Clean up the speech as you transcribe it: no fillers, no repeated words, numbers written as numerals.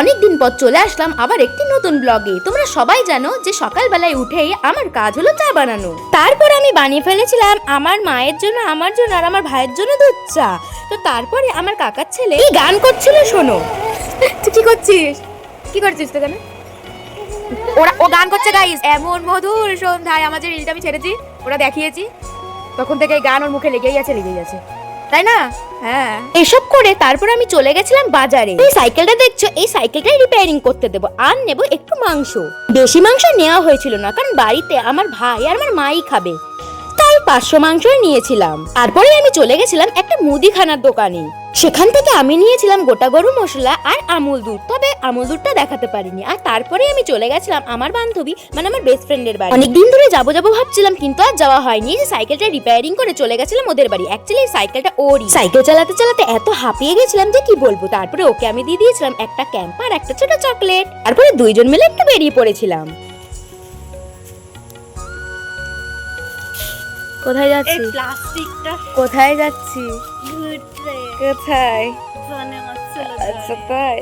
অনেক দিন পর চলে আসলাম আবার একটি নতুন ব্লগে। তোমরা সবাই জানো যে সকালবেলায় উঠেই আমার কাজ হলো চা বানানো। তারপর আমি বানিয়ে ফেলেছিলাম আমার মায়ের জন্য, আমার জন্য আর আমার ভাইয়ের জন্য দুধ চা। তো তারপরে আমার কাকার ছেলে এই গান করছিল, শোনো। তুই কি করছিস? কি করছিস তো কেন? ও গান করছে গাইস, এমন মধুর সন্ধ্যায়। আমার যে রিলটা আমি ছেড়েছি, ওরা দেখিয়েছি, তখন থেকে গান ওর মুখে লেগেই আছে, তাই না? হ্যাঁ, এসব করে তারপর আমি চলে গেছিলাম বাজারে। এই সাইকেলটা দেখছো, এই সাইকেলটাই রিপেয়ারিং করতে দেবো। আর নেব একটু মাংস। বেশি মাংস নেওয়া হয়েছিল না, কারণ বাড়িতে আমার ভাই আর আমার মাই খাবে, তাই 500 মাংসই নিয়েছিলাম। তারপরে আমি চলে গেছিলাম একটা মুদিখানার দোকানে। সেখান থেকে আমি নিয়েছিলাম গোটা গরু মশলা আর আমুল দুধ, তবে আমুল দুধটা দেখাতে পারিনি। আর তারপরে আমি চলে গেছিলাম আমার বান্ধবী, মানে আমার বেস্ট ফ্রেন্ডের বাড়ি। অনেকদিন ধরে যাবো ভাবছিলাম, কিন্তু আর যাওয়া হয়নি। যে সাইকেলটা রিপেয়ারিং করে চলে গেছিলাম ওদের বাড়ি। অ্যাকচুয়ালি এই সাইকেলটা ওরই। সাইকেল চালাতে চালাতে এত হাঁপিয়ে গেছিলাম যে কি বলবো। তারপরে ওকে আমি দিয়ে দিয়েছিলাম একটা ক্যাম্প আর একটা ছোট চকলেট। তারপরে দুইজন মিলে একটু বেরিয়ে পড়েছিলাম। কোথায় যাচ্ছি? প্লাস্টিকটা কোথায় যাচ্ছি? ঘুরতে কোথায়? জানে আমার ছেলে আচ্ছা তাই।